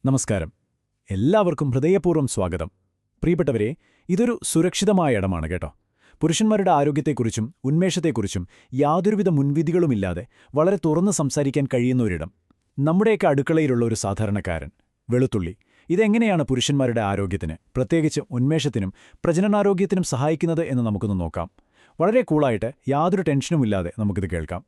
നമസ്കാരം. എല്ലാവർക്കും ഹൃദയപൂർവ്വം സ്വാഗതം. പ്രിയപ്പെട്ടവരെ, ഇതൊരു സുരക്ഷിതമായ ഇടമാണ് കേട്ടോ. പുരുഷന്മാരുടെ ആരോഗ്യത്തെക്കുറിച്ചും ഉന്മേഷത്തെക്കുറിച്ചും യാതൊരുവിധ മുൻവിധികളുമില്ലാതെ വളരെ തുറന്ന് സംസാരിക്കാൻ കഴിയുന്ന ഒരിടം. നമ്മുടെയൊക്കെ അടുക്കളയിലുള്ള ഒരു സാധാരണക്കാരൻ, വെളുത്തുള്ളി. ഇതെങ്ങനെയാണ് പുരുഷന്മാരുടെ ആരോഗ്യത്തിന്, പ്രത്യേകിച്ച് ഉന്മേഷത്തിനും പ്രജനനാരോഗ്യത്തിനും സഹായിക്കുന്നത് എന്ന് നമുക്കൊന്ന് നോക്കാം. വളരെ കൂളായിട്ട്, യാതൊരു ടെൻഷനുമില്ലാതെ നമുക്കിത് കേൾക്കാം.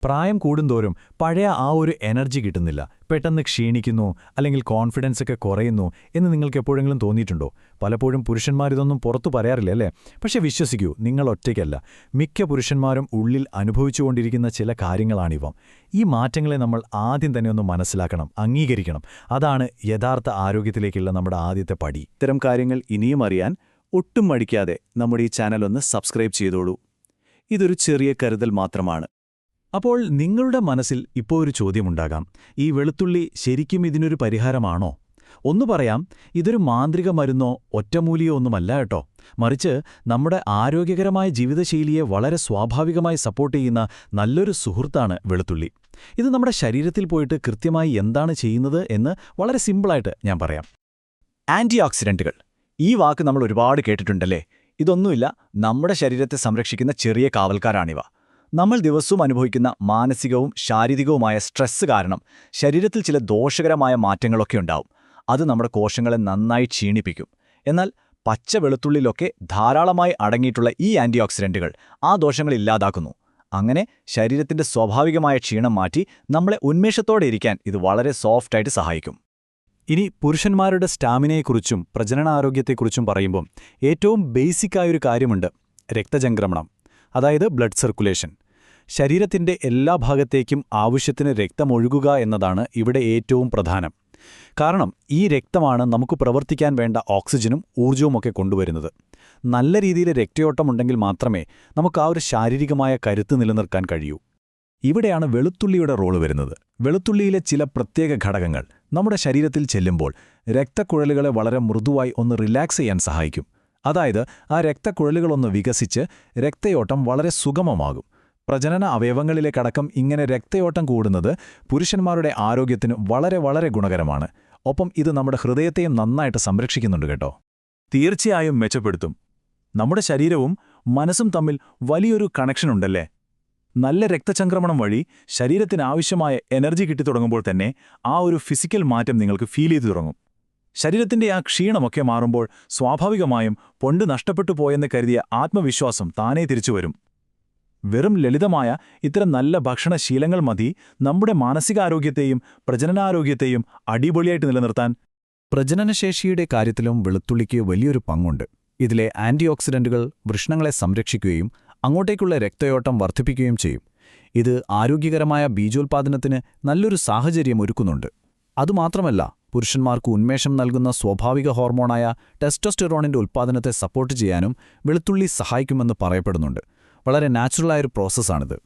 പ്രായം കൂടുന്തോറും പഴയ ആ ഒരു എനർജി കിട്ടുന്നില്ല, പെട്ടെന്ന് ക്ഷീണിക്കുന്നു, അല്ലെങ്കിൽ കോൺഫിഡൻസ് ഒക്കെ കുറയുന്നു എന്ന് നിങ്ങൾക്ക് എപ്പോഴെങ്കിലും തോന്നിയിട്ടുണ്ടോ? പലപ്പോഴും പുരുഷന്മാരിതൊന്നും പുറത്തു പറയാറില്ല അല്ലേ? പക്ഷെ വിശ്വസിക്കൂ, നിങ്ങൾ ഒറ്റയ്ക്കല്ല. മിക്ക പുരുഷന്മാരും ഉള്ളിൽ അനുഭവിച്ചുകൊണ്ടിരിക്കുന്ന ചില കാര്യങ്ങളാണിവ. ഈ മാറ്റങ്ങളെ നമ്മൾ ആദ്യം തന്നെ ഒന്ന് മനസ്സിലാക്കണം, അംഗീകരിക്കണം. അതാണ് യഥാർത്ഥ ആരോഗ്യത്തിലേക്കുള്ള നമ്മുടെ ആദ്യത്തെ പടി. ഇത്തരം കാര്യങ്ങൾ ഇനിയും അറിയാൻ ഒട്ടും മടിക്കാതെ നമ്മുടെ ഈ ചാനൽ ഒന്ന് സബ്സ്ക്രൈബ് ചെയ്തോളൂ. ഇതൊരു ചെറിയ കരുതൽ മാത്രമാണ്. അപ്പോൾ നിങ്ങളുടെ മനസ്സിൽ ഇപ്പോൾ ഒരു ചോദ്യമുണ്ടാകാം, ഈ വെളുത്തുള്ളി ശരിക്കും ഇതിനൊരു പരിഹാരമാണോ? ഒന്നു പറയാം, ഇതൊരു മാന്ത്രിക മരുന്നോ ഒറ്റമൂലിയോ ഒന്നുമല്ല കേട്ടോ. മറിച്ച് നമ്മുടെ ആരോഗ്യകരമായ ജീവിതശൈലിയെ വളരെ സ്വാഭാവികമായി സപ്പോർട്ട് ചെയ്യുന്ന നല്ലൊരു സുഹൃത്താണ് വെളുത്തുള്ളി. ഇത് നമ്മുടെ ശരീരത്തിൽ പോയിട്ട് കൃത്യമായി എന്താണ് ചെയ്യുന്നത് എന്ന് വളരെ സിമ്പിളായിട്ട് ഞാൻ പറയാം. ആന്റി ഓക്സിഡന്റുകൾ, ഈ വാക്ക് നമ്മൾ ഒരുപാട് കേട്ടിട്ടുണ്ടല്ലേ? ഇതൊന്നുമില്ല, നമ്മുടെ ശരീരത്തെ സംരക്ഷിക്കുന്ന ചെറിയ കാവൽക്കാരാണിവ. നമ്മൾ ദിവസവും അനുഭവിക്കുന്ന മാനസികവും ശാരീരികവുമായ സ്ട്രെസ് കാരണം ശരീരത്തിൽ ചില ദോഷകരമായ മാറ്റങ്ങളൊക്കെ ഉണ്ടാവും. അത് നമ്മുടെ കോശങ്ങളെ നന്നായി ക്ഷീണിപ്പിക്കും. എന്നാൽ പച്ച വെളുത്തുള്ളിലൊക്കെ ധാരാളമായി അടങ്ങിയിട്ടുള്ള ഈ ആന്റി ഓക്സിഡന്റുകൾ ആ ദോഷങ്ങൾ ഇല്ലാതാക്കുന്നു. അങ്ങനെ ശരീരത്തിന്റെ സ്വാഭാവികമായ ക്ഷീണം മാറ്റി നമ്മളെ ഉന്മേഷത്തോടെ ഇരിക്കാൻ ഇത് വളരെ സോഫ്റ്റായിട്ട് സഹായിക്കും. ഇനി പുരുഷന്മാരുടെ സ്റ്റാമിനയെക്കുറിച്ചും പ്രജനനാരോഗ്യത്തെക്കുറിച്ചും പറയുമ്പോൾ ഏറ്റവും ബേസിക്കായൊരു കാര്യമുണ്ട്: രക്തചംക്രമണം, അതായത് ബ്ലഡ് സർക്കുലേഷൻ. ശരീരത്തിന്റെ എല്ലാ ഭാഗത്തേക്കും ആവശ്യത്തിന് രക്തമൊഴുകുക എന്നതാണ് ഇവിടെ ഏറ്റവും പ്രധാനം. കാരണം ഈ രക്തമാണ് നമുക്ക് പ്രവർത്തിക്കാൻ വേണ്ട ഓക്സിജനും ഊർജവുമൊക്കെ കൊണ്ടുവരുന്നത്. നല്ല രീതിയിൽ രക്തയോട്ടമുണ്ടെങ്കിൽ മാത്രമേ നമുക്ക് ആ ഒരു ശാരീരികമായ കരുത്ത് നിലനിർത്താൻ കഴിയൂ. ഇവിടെയാണ് വെളുത്തുള്ളിയുടെ റോള് വരുന്നത്. വെളുത്തുള്ളിയിലെ ചില പ്രത്യേക ഘടകങ്ങൾ നമ്മുടെ ശരീരത്തിൽ ചെല്ലുമ്പോൾ രക്തക്കുഴലുകളെ വളരെ മൃദുവായി ഒന്ന് റിലാക്സ് ചെയ്യാൻ സഹായിക്കും. അതായത് ആ രക്തക്കുഴലുകളൊന്ന് വികസിച്ച് രക്തയോട്ടം വളരെ സുഗമമാകും. പ്രജനന അവയവങ്ങളിലേക്കടക്കം ഇങ്ങനെ രക്തയോട്ടം കൂടുന്നത് പുരുഷന്മാരുടെ ആരോഗ്യത്തിന് വളരെ വളരെ ഗുണകരമാണ്. ഒപ്പം ഇത് നമ്മുടെ ഹൃദയത്തെയും നന്നായിട്ട് സംരക്ഷിക്കുന്നുണ്ട് കേട്ടോ. തീർച്ചയായും മെച്ചപ്പെടുത്തും. നമ്മുടെ ശരീരവും മനസ്സും തമ്മിൽ വലിയൊരു കണക്ഷനുണ്ടല്ലേ? നല്ല രക്തചംക്രമണം വഴി ശരീരത്തിന് ആവശ്യമായ എനർജി കിട്ടിത്തുടങ്ങുമ്പോൾ തന്നെ ആ ഒരു ഫിസിക്കൽ മാറ്റം നിങ്ങൾക്ക് ഫീൽ ചെയ്തു തുടങ്ങും. ശരീരത്തിന്റെ ആ ക്ഷീണമൊക്കെ മാറുമ്പോൾ സ്വാഭാവികമായും പണ്ട് നഷ്ടപ്പെട്ടു പോയെന്ന് കരുതിയ ആത്മവിശ്വാസം താനേ തിരിച്ചുവരും. വെറും ലളിതമായ ഇത്തരം നല്ല ഭക്ഷണശീലങ്ങൾ മതി നമ്മുടെ മാനസികാരോഗ്യത്തെയും പ്രജനനാരോഗ്യത്തെയും അടിപൊളിയായിട്ട് നിലനിർത്താൻ. പ്രജനനശേഷിയുടെ കാര്യത്തിലും വെളുത്തുള്ളിക്ക് വലിയൊരു പങ്കുണ്ട്. ഇതിലെ ആന്റി ഓക്സിഡന്റുകൾ വൃഷ്ണങ്ങളെ സംരക്ഷിക്കുകയും അങ്ങോട്ടേക്കുള്ള രക്തയോട്ടം വർദ്ധിപ്പിക്കുകയും ചെയ്യും. ഇത് ആരോഗ്യകരമായ ബീജോൽപാദനത്തിന് നല്ലൊരു സാഹചര്യം ഒരുക്കുന്നുണ്ട്. അതുമാത്രമല്ല, പുരുഷന്മാർക്ക് ഉന്മേഷം നൽകുന്ന സ്വാഭാവിക ഹോർമോണായ ടെസ്റ്റോസ്റ്റെറോണിന്റെ ഉൽപ്പാദനത്തെ സപ്പോർട്ട് ചെയ്യാനും വെളുത്തുള്ളി സഹായിക്കുമെന്ന് പറയപ്പെടുന്നുണ്ട്. വളരെ നാച്ചുറലായൊരു പ്രോസസ്സാണിത്.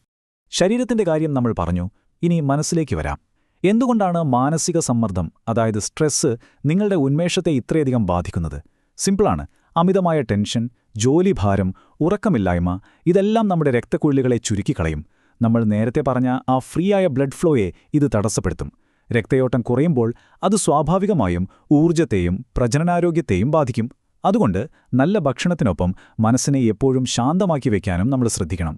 ശരീരത്തിന്റെ കാര്യം നമ്മൾ പറഞ്ഞു. ഇനി മനസ്സിലേക്ക് വരാം. എന്തുകൊണ്ടാണ് മാനസിക സമ്മർദ്ദം, അതായത് സ്ട്രെസ്, നിങ്ങളുടെ ഉന്മേഷത്തെ ഇത്രയധികം ബാധിക്കുന്നത്? സിമ്പിളാണ്. അമിതമായ ടെൻഷൻ, ജോലിഭാരം, ഉറക്കമില്ലായ്മ, ഇതെല്ലാം നമ്മുടെ രക്തക്കുഴലുകളെ ചുരുക്കിക്കളയും. നമ്മൾ നേരത്തെ പറഞ്ഞ ആ ഫ്രീയായ ബ്ലഡ് ഫ്ലോയെ ഇത് തടസ്സപ്പെടുത്തും. രക്തയോട്ടം കുറയുമ്പോൾ അത് സ്വാഭാവികമായും ഊർജ്ജത്തെയും പ്രജനനാരോഗ്യത്തെയും ബാധിക്കും. അതുകൊണ്ട് നല്ല ഭക്ഷണത്തിനൊപ്പം മനസ്സിനെ എപ്പോഴും ശാന്തമാക്കി വയ്ക്കാനും നമ്മൾ ശ്രദ്ധിക്കണം.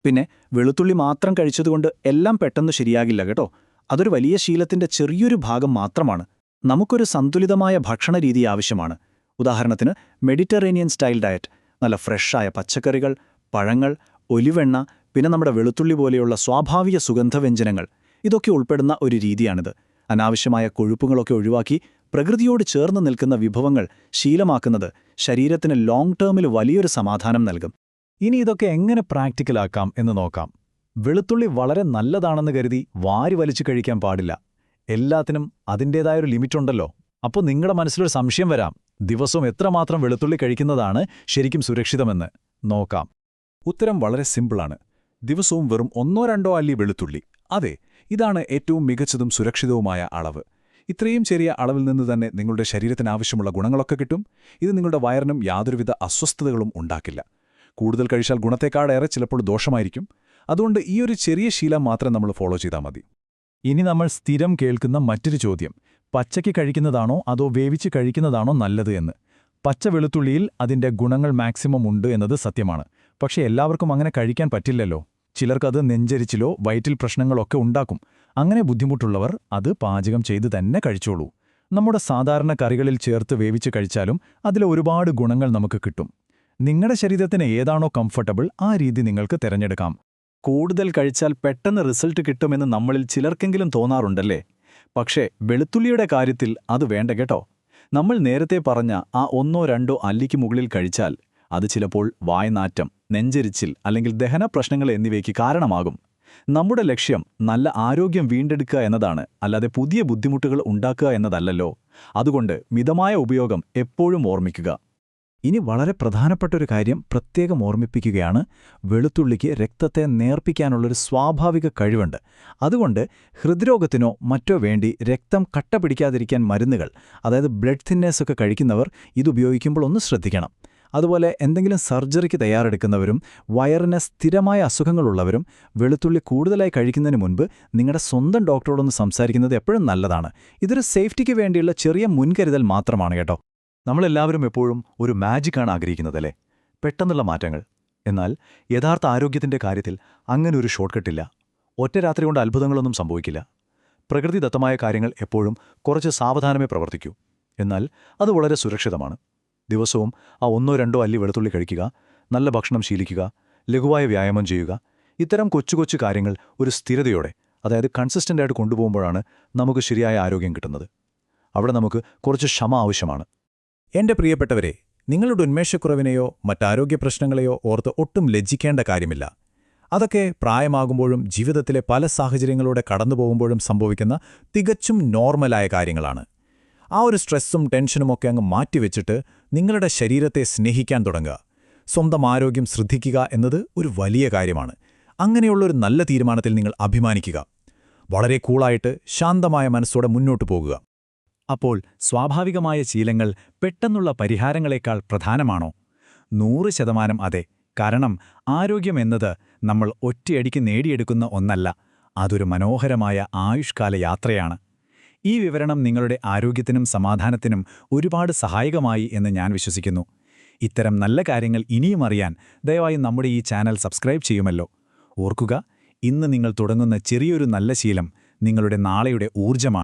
പിന്നെ വെളുത്തുള്ളി മാത്രം കഴിച്ചതുകൊണ്ട് എല്ലാം പെട്ടെന്ന് ശരിയാകില്ല കേട്ടോ. അതൊരു വലിയ ശീലത്തിന്റെ ചെറിയൊരു ഭാഗം മാത്രമാണ്. നമുക്കൊരു സന്തുലിതമായ ഭക്ഷണരീതി ആവശ്യമാണ്. ഉദാഹരണത്തിന് മെഡിറ്ററേനിയൻ സ്റ്റൈൽ ഡയറ്റ്, നല്ല ഫ്രഷായ പച്ചക്കറികൾ, പഴങ്ങൾ, ഒലിവെണ്ണ, പിന്നെ നമ്മുടെ വെളുത്തുള്ളി പോലെയുള്ള സ്വാഭാവിക സുഗന്ധവ്യഞ്ജനങ്ങൾ, ഇതൊക്കെ ഉൾപ്പെടുന്ന ഒരു രീതിയാണിത്. അനാവശ്യമായ കൊഴുപ്പുകളൊക്കെ ഒഴിവാക്കി പ്രകൃതിയോട് ചേർന്ന് നിൽക്കുന്ന വിഭവങ്ങൾ ശീലമാക്കുന്നത് ശരീരത്തിന് ലോങ് ടേമിൽ വലിയൊരു സമാധാനം നൽകും. ഇനി ഇതൊക്കെ എങ്ങനെ പ്രാക്ടിക്കലാക്കാം എന്ന് നോക്കാം. വെളുത്തുള്ളി വളരെ നല്ലതാണെന്ന് കരുതി വാരി വലിച്ചു കഴിക്കാൻ പാടില്ല. എല്ലാത്തിനും അതിൻ്റേതായൊരു ലിമിറ്റുണ്ടല്ലോ. അപ്പോൾ നിങ്ങളുടെ മനസ്സിലൊരു സംശയം വരാം, ദിവസവും എത്രമാത്രം വെളുത്തുള്ളി കഴിക്കുന്നതാണ് ശരിക്കും സുരക്ഷിതമെന്ന്. നോക്കാം. ഉത്തരം വളരെ സിമ്പിളാണ്. ദിവസവും വെറും 1-2 അല്ലി വെളുത്തുള്ളി. അതെ, ഇതാണ് ഏറ്റവും മികച്ചതും സുരക്ഷിതവുമായ അളവ്. ഇത്രയും ചെറിയ അളവിൽ നിന്ന് തന്നെ നിങ്ങളുടെ ശരീരത്തിനാവശ്യമുള്ള ഗുണങ്ങളൊക്കെ കിട്ടും. ഇത് നിങ്ങളുടെ വയറിനും യാതൊരുവിധ അസ്വസ്ഥതകളും ഉണ്ടാക്കില്ല. കൂടുതൽ കഴിച്ചാൽ ഗുണത്തെക്കാളേറെ ചിലപ്പോൾ ദോഷമായിരിക്കും. അതുകൊണ്ട് ഈ ഒരു ചെറിയ ശീലം മാത്രം നമ്മൾ ഫോളോ ചെയ്താൽ മതി. ഇനി നമ്മൾ സ്ഥിരം കേൾക്കുന്ന മറ്റൊരു ചോദ്യം: പച്ചയ്ക്ക് കഴിക്കുന്നതാണോ അതോ വേവിച്ച് കഴിക്കുന്നതാണോ നല്ലത് എന്ന്. പച്ച വെളുത്തുള്ളിയിൽ അതിന്റെ ഗുണങ്ങൾ മാക്സിമം ഉണ്ട് എന്നത് സത്യമാണ്. പക്ഷേ എല്ലാവർക്കും അങ്ങനെ കഴിക്കാൻ പറ്റില്ലല്ലോ. ചിലർക്കത് നെഞ്ചരിച്ചിലോ വയറ്റിൽ പ്രശ്നങ്ങളൊക്കെ ഉണ്ടാക്കും. അങ്ങനെ ബുദ്ധിമുട്ടുള്ളവർ അത് പാചകം ചെയ്ത് തന്നെ കഴിച്ചോളൂ. നമ്മുടെ സാധാരണ കറികളിൽ ചേർത്ത് വേവിച്ച് കഴിച്ചാലും അതിലെ ഒരുപാട് ഗുണങ്ങൾ നമുക്ക് കിട്ടും. നിങ്ങളുടെ ശരീരത്തിന് ഏതാണോ കംഫർട്ടബിൾ ആ രീതി നിങ്ങൾക്ക് തിരഞ്ഞെടുക്കാം. കൂടുതൽ കഴിച്ചാൽ പെട്ടെന്ന് റിസൾട്ട് കിട്ടുമെന്ന് നമ്മളിൽ ചിലർക്കെങ്കിലും തോന്നാറുണ്ടല്ലേ? പക്ഷേ വെളുത്തുള്ളിയുടെ കാര്യത്തിൽ അത് വേണ്ട കേട്ടോ. നമ്മൾ നേരത്തെ പറഞ്ഞ ആ 1-2 അല്ലിക്ക് മുകളിൽ കഴിച്ചാൽ അത് ചിലപ്പോൾ വായ്നാറ്റം, നെഞ്ചരിച്ചിൽ അല്ലെങ്കിൽ ദഹന പ്രശ്നങ്ങൾ എന്നിവയ്ക്ക് കാരണമാകും. നമ്മുടെ ലക്ഷ്യം നല്ല ആരോഗ്യം വീണ്ടെടുക്കുക എന്നതാണ്, അല്ലാതെ പുതിയ ബുദ്ധിമുട്ടുകൾ ഉണ്ടാക്കുക എന്നതല്ലല്ലോ. അതുകൊണ്ട് മിതമായ ഉപയോഗം എപ്പോഴും ഓർമ്മിക്കുക. ഇനി വളരെ പ്രധാനപ്പെട്ടൊരു കാര്യം പ്രത്യേകം ഓർമ്മിപ്പിക്കുകയാണ്. വെളുത്തുള്ളിക്ക് രക്തത്തെ നേർപ്പിക്കാനുള്ളൊരു സ്വാഭാവിക കഴിവുണ്ട്. അതുകൊണ്ട് ഹൃദ്രോഗത്തിനോ മറ്റോ വേണ്ടി രക്തം കട്ട പിടിക്കാതിരിക്കാൻ മരുന്നുകൾ, അതായത് ബ്ലഡ് തിന്നേഴ്സ് ഒക്കെ കഴിക്കുന്നവർ ഇതുപയോഗിക്കുമ്പോൾ ഒന്ന് ശ്രദ്ധിക്കണം. അതുപോലെ എന്തെങ്കിലും സർജറിക്ക് തയ്യാറെടുക്കുന്നവരും വയറിന് സ്ഥിരമായ അസുഖങ്ങളുള്ളവരും വെളുത്തുള്ളി കൂടുതലായി കഴിക്കുന്നതിന് മുൻപ് നിങ്ങളുടെ സ്വന്തം ഡോക്ടറോടൊന്ന് സംസാരിക്കുന്നത് എപ്പോഴും നല്ലതാണ്. ഇതൊരു സേഫ്റ്റിക്ക് വേണ്ടിയുള്ള ചെറിയ മുൻകരുതൽ മാത്രമാണ് കേട്ടോ. നമ്മളെല്ലാവരും എപ്പോഴും ഒരു മാജിക്കാണ് ആഗ്രഹിക്കുന്നതല്ലേ, പെട്ടെന്നുള്ള മാറ്റങ്ങൾ. എന്നാൽ യഥാർത്ഥ ആരോഗ്യത്തിന്റെ കാര്യത്തിൽ അങ്ങനെ ഒരു ഷോർട്ട്കട്ടില്ല. ഒറ്റ രാത്രി കൊണ്ട് അത്ഭുതങ്ങളൊന്നും സംഭവിക്കില്ല. പ്രകൃതിദത്തമായ കാര്യങ്ങൾ എപ്പോഴും കുറച്ച് സാവധാനമേ പ്രവർത്തിക്കൂ. എന്നാൽ അത് വളരെ സുരക്ഷിതമാണ്. ദിവസവും ആ 1-2 അല്ലി വെളുത്തുള്ളി കഴിക്കുക, നല്ല ഭക്ഷണം ശീലിക്കുക, ലഘുവായ വ്യായാമം ചെയ്യുക. ഇത്തരം കൊച്ചു കൊച്ചു കാര്യങ്ങൾ ഒരു സ്ഥിരതയോടെ, അതായത് കൺസിസ്റ്റൻ്റായിട്ട് കൊണ്ടുപോകുമ്പോഴാണ് നമുക്ക് ശരിയായ ആരോഗ്യം കിട്ടുന്നത്. അവിടെ നമുക്ക് കുറച്ച് ക്ഷമ ആവശ്യമാണ്. എന്റെ പ്രിയപ്പെട്ടവരെ, നിങ്ങളുടെ ഉന്മേഷക്കുറവിനെയോ മറ്റാരോഗ്യ പ്രശ്നങ്ങളെയോ ഓർത്ത് ഒട്ടും ലജ്ജിക്കേണ്ട കാര്യമില്ല. അതൊക്കെ പ്രായമാകുമ്പോഴും ജീവിതത്തിലെ പല സാഹചര്യങ്ങളിലൂടെ കടന്നുപോകുമ്പോഴും സംഭവിക്കുന്ന തികച്ചും നോർമലായ കാര്യങ്ങളാണ്. ആ ഒരു സ്ട്രെസ്സും ടെൻഷനുമൊക്കെ അങ്ങ് മാറ്റിവെച്ചിട്ട് നിങ്ങളുടെ ശരീരത്തെ സ്നേഹിക്കാൻ തുടങ്ങുക. സ്വന്തം ആരോഗ്യം ശ്രദ്ധിക്കുക എന്നത് ഒരു വലിയ കാര്യമാണ്. അങ്ങനെയുള്ളൊരു നല്ല തീരുമാനത്തിൽ നിങ്ങൾ അഭിമാനിക്കുക. വളരെ കൂളായിട്ട് ശാന്തമായ മനസ്സോടെ മുന്നോട്ടു പോകുക. അപ്പോൾ സ്വാഭാവികമായ ശീലങ്ങൾ പെട്ടെന്നുള്ള പരിഹാരങ്ങളെക്കാൾ പ്രധാനമാണോ? 100% അതെ. കാരണം ആരോഗ്യം എന്നത് നമ്മൾ ഒറ്റയടിക്ക് നേടിയെടുക്കുന്ന ഒന്നല്ല, അതൊരു മനോഹരമായ ആയുഷ്കാല യാത്രയാണ്. ഈ വിവരണം നിങ്ങളുടെ ആരോഗ്യത്തിനും സമാധാനത്തിനും ഒരുപാട് സഹായകമായി എന്ന് ഞാൻ വിശ്വസിക്കുന്നു. ഇത്തരം നല്ല കാര്യങ്ങൾ ഇനിയും അറിയാൻ ദയവായി നമ്മുടെ ഈ ചാനൽ സബ്സ്ക്രൈബ് ചെയ്യുമല്ലോ. ഓർക്കുക, ഇന്ന് നിങ്ങൾ തുടങ്ങുന്ന ചെറിയൊരു നല്ല ശീലം നിങ്ങളുടെ നാളെയുടെ ഊർജ്ജമാണ്.